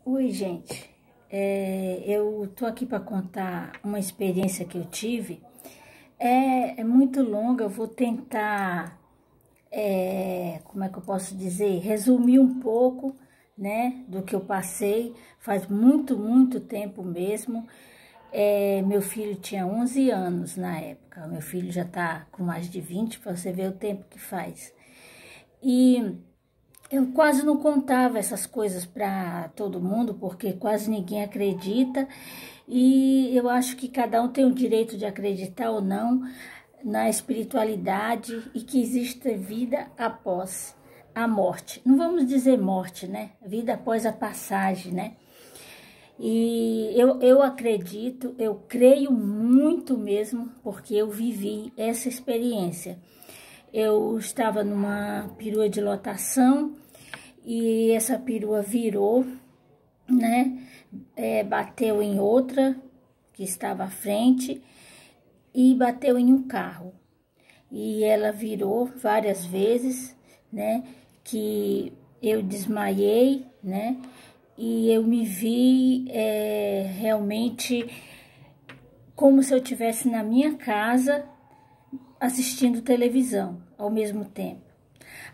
Oi, gente. Eu tô aqui para contar uma experiência que eu tive. É muito longa, eu vou tentar, como é que eu posso dizer? Resumir um pouco, né, do que eu passei. Faz muito, muito tempo mesmo. Meu filho tinha 11 anos na época. Meu filho já tá com mais de 20, para você ver o tempo que faz. E eu quase não contava essas coisas para todo mundo, porque quase ninguém acredita, e eu acho que cada um tem o direito de acreditar ou não na espiritualidade e que existe vida após a morte. Não vamos dizer morte, né? Vida após a passagem, né? E eu acredito, eu creio muito mesmo, porque eu vivi essa experiência. Eu estava numa perua de lotação e essa perua virou, né? Bateu em outra que estava à frente e bateu em um carro. E ela virou várias vezes, né? Que eu desmaiei, né? E eu me vi realmente como se eu estivesse na minha casa assistindo televisão ao mesmo tempo.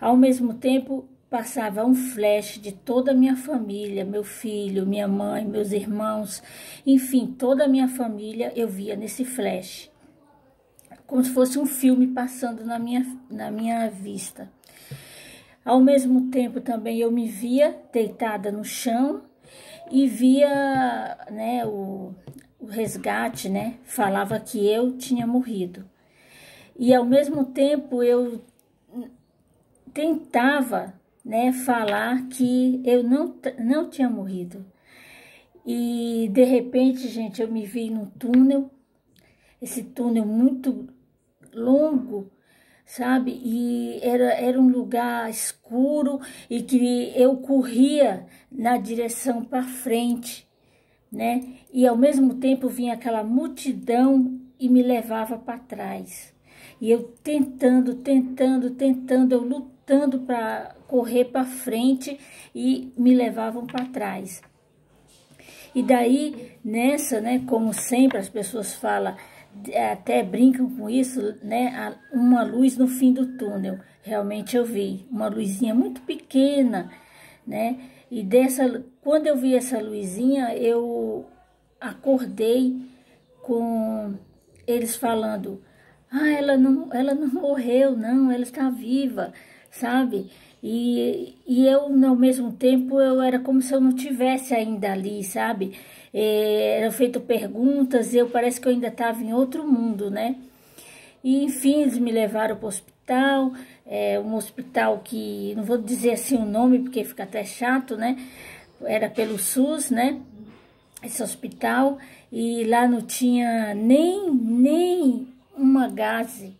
Ao mesmo tempo, passava um flash de toda a minha família, meu filho, minha mãe, meus irmãos, enfim, toda a minha família eu via nesse flash. Como se fosse um filme passando na minha vista. Ao mesmo tempo também eu me via deitada no chão e via, né, o resgate, né, falava que eu tinha morrido. E ao mesmo tempo eu tentava, né, falar que eu não tinha morrido. E de repente, gente, eu me vi num túnel, esse túnel muito longo, sabe? E era um lugar escuro e que eu corria na direção para frente, né? E ao mesmo tempo vinha aquela multidão e me levava para trás. E eu tentando, eu lutando para correr para frente e me levavam para trás. E daí, nessa, né, como sempre as pessoas falam, até brincam com isso, né, uma luz no fim do túnel. Realmente eu vi uma luzinha muito pequena, né, e quando eu vi essa luzinha, eu acordei com eles falando: ah, ela não morreu, não, ela está viva, sabe? E eu, ao mesmo tempo, eu era como se eu não tivesse ainda ali, sabe? Eram feitas perguntas, parece que eu ainda estava em outro mundo, né? E, enfim, eles me levaram para o hospital, um hospital que, não vou dizer assim o nome, porque fica até chato, né? Era pelo SUS, né? Esse hospital, e lá não tinha nem uma gaze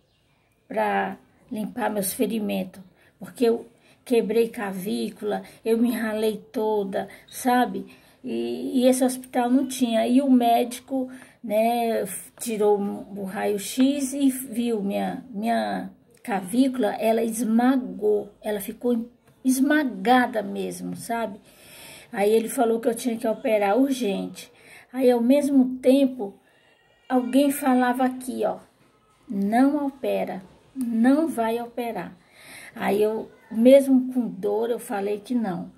para limpar meus ferimentos, porque eu quebrei clavícula, eu me ralei toda, sabe? E esse hospital não tinha. E o médico, né, tirou o raio-x e viu minha clavícula, ela esmagou, ela ficou esmagada mesmo, sabe? Aí ele falou que eu tinha que operar urgente. Aí, ao mesmo tempo, alguém falava aqui, ó: não opera, não vai operar. Aí eu, mesmo com dor, eu falei que não.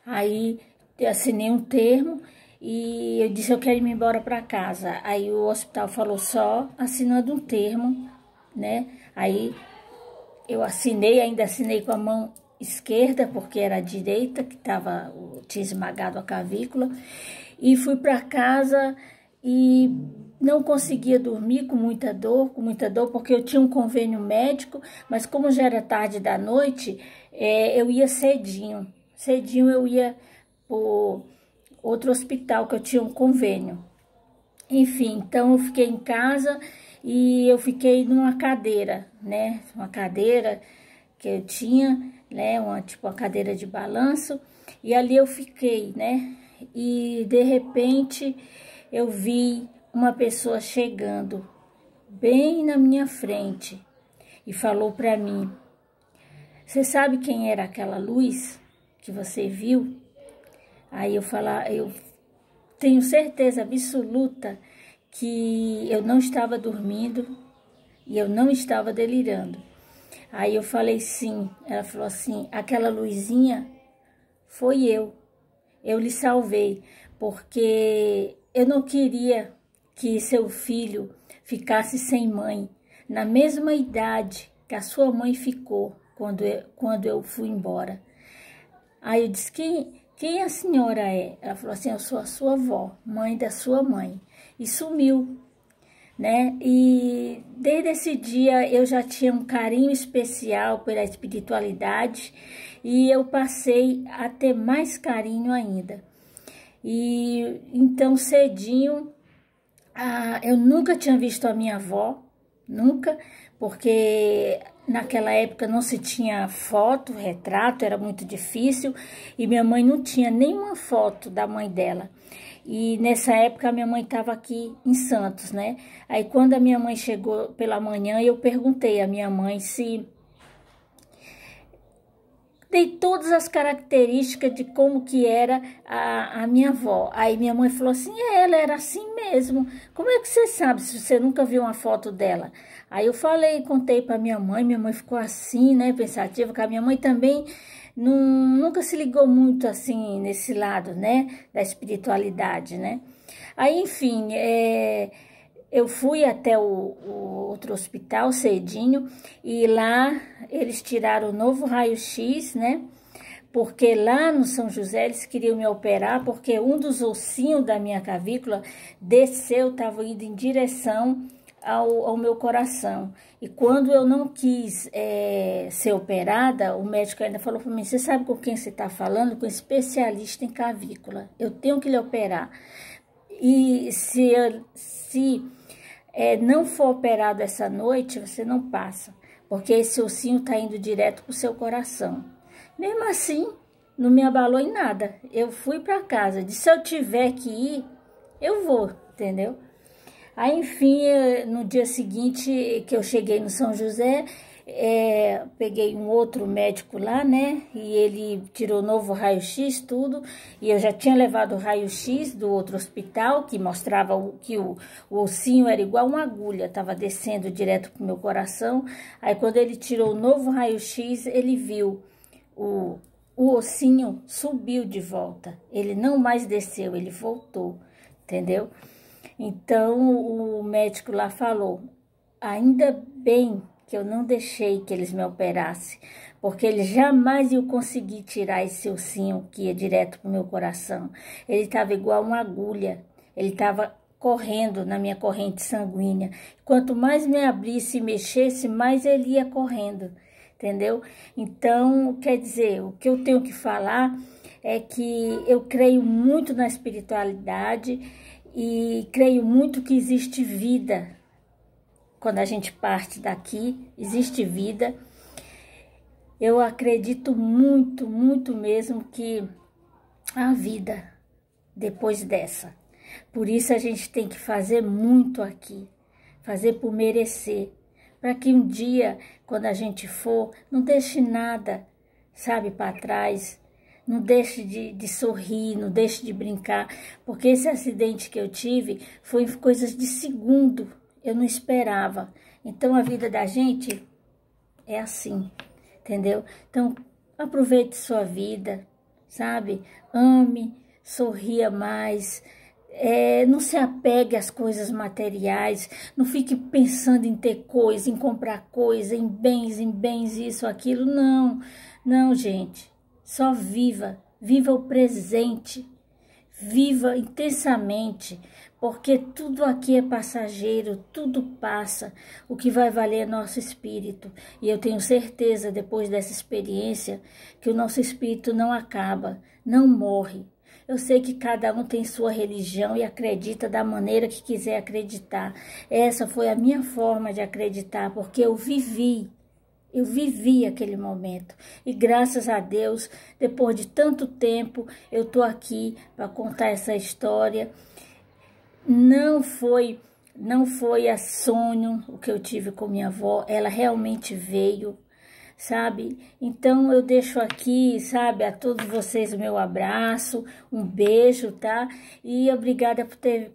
Aí eu assinei um termo e eu disse: eu quero ir embora para casa. Aí o hospital falou: só assinando um termo, né? Aí eu assinei, ainda assinei com a mão esquerda, porque era a direita que tinha esmagado a clavícula, e fui para casa e não conseguia dormir com muita dor, porque eu tinha um convênio médico, mas como já era tarde da noite, eu ia cedinho eu ia para outro hospital que eu tinha um convênio. Enfim, então eu fiquei em casa e eu fiquei numa cadeira, né? Uma cadeira que eu tinha, né? Tipo uma cadeira de balanço. E ali eu fiquei, né? E de repente eu vi uma pessoa chegando bem na minha frente e falou para mim: você sabe quem era aquela luz que você viu? Aí eu tenho certeza absoluta que eu não estava dormindo e eu não estava delirando. Aí eu falei sim. Ela falou assim, aquela luzinha foi eu. Eu lhe salvei, porque eu não queria que seu filho ficasse sem mãe, na mesma idade que a sua mãe ficou quando eu fui embora. Aí eu disse, quem a senhora é? Ela falou assim, eu sou a sua avó, mãe da sua mãe. E sumiu, né? E desde esse dia eu já tinha um carinho especial pela espiritualidade e eu passei a ter mais carinho ainda. E então cedinho, eu nunca tinha visto a minha avó, nunca, porque naquela época não se tinha foto, retrato, era muito difícil, e minha mãe não tinha nenhuma foto da mãe dela. E nessa época a minha mãe estava aqui em Santos, né? Aí quando a minha mãe chegou pela manhã, eu perguntei à minha mãe se... Dei todas as características de como que era a minha avó. Aí minha mãe falou assim, ela era assim mesmo. Como é que você sabe se você nunca viu uma foto dela? Aí eu contei para minha mãe ficou assim, né, pensativa, porque a minha mãe também nunca se ligou muito assim nesse lado, né, da espiritualidade, né. Aí, enfim, eu fui até o outro hospital cedinho e lá eles tiraram o novo raio-x, né? Porque lá no São José eles queriam me operar porque um dos ossinhos da minha clavícula desceu, estava indo em direção ao meu coração. E quando eu não quis ser operada, o médico ainda falou para mim, você sabe com quem você está falando? Com um especialista em clavícula. Eu tenho que lhe operar. E se não for operado essa noite, você não passa, porque esse ossinho está indo direto para o seu coração. Mesmo assim, não me abalou em nada. Eu fui para casa, disse, se eu tiver que ir, eu vou, entendeu? Aí, enfim, no dia seguinte que eu cheguei no São José, peguei um outro médico lá, né? E ele tirou novo raio-x, tudo. E eu já tinha levado o raio-x do outro hospital, que mostrava que o ossinho era igual uma agulha, estava descendo direto pro meu coração. Aí, quando ele tirou o novo raio-x, ele viu o ossinho subiu de volta. Ele não mais desceu, ele voltou, entendeu? Então, o médico lá falou, ainda bem que eu não deixei que eles me operassem, porque eles jamais iam conseguir tirar esse ossinho que ia direto para o meu coração. Ele estava igual uma agulha, ele estava correndo na minha corrente sanguínea. Quanto mais me abrisse e mexesse, mais ele ia correndo, entendeu? Então, quer dizer, o que eu tenho que falar é que eu creio muito na espiritualidade e creio muito que existe vida. Quando a gente parte daqui, existe vida. Eu acredito muito, muito mesmo que há vida depois dessa. Por isso a gente tem que fazer muito aqui, fazer por merecer, para que um dia, quando a gente for, não deixe nada, sabe, para trás. Não deixe de sorrir, não deixe de brincar, porque esse acidente que eu tive foi em coisas de segundo, eu não esperava. Então, a vida da gente é assim, entendeu? Então, aproveite sua vida, sabe? Ame, sorria mais, não se apegue às coisas materiais, não fique pensando em ter coisa, em comprar coisa, em bens, isso, aquilo, não. Não, gente. Só viva o presente, viva intensamente, porque tudo aqui é passageiro, tudo passa, o que vai valer é nosso espírito. E eu tenho certeza, depois dessa experiência, que o nosso espírito não acaba, não morre. Eu sei que cada um tem sua religião e acredita da maneira que quiser acreditar. Essa foi a minha forma de acreditar, porque eu vivi aquele momento e graças a Deus, depois de tanto tempo, eu tô aqui para contar essa história. Não foi a sonho o que eu tive com minha avó, ela realmente veio, sabe? Então eu deixo aqui, sabe, a todos vocês o meu abraço, um beijo, tá? E obrigada por ter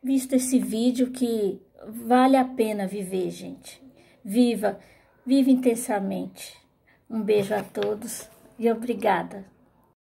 visto esse vídeo que vale a pena viver, gente. Viva intensamente. Um beijo a todos e obrigada.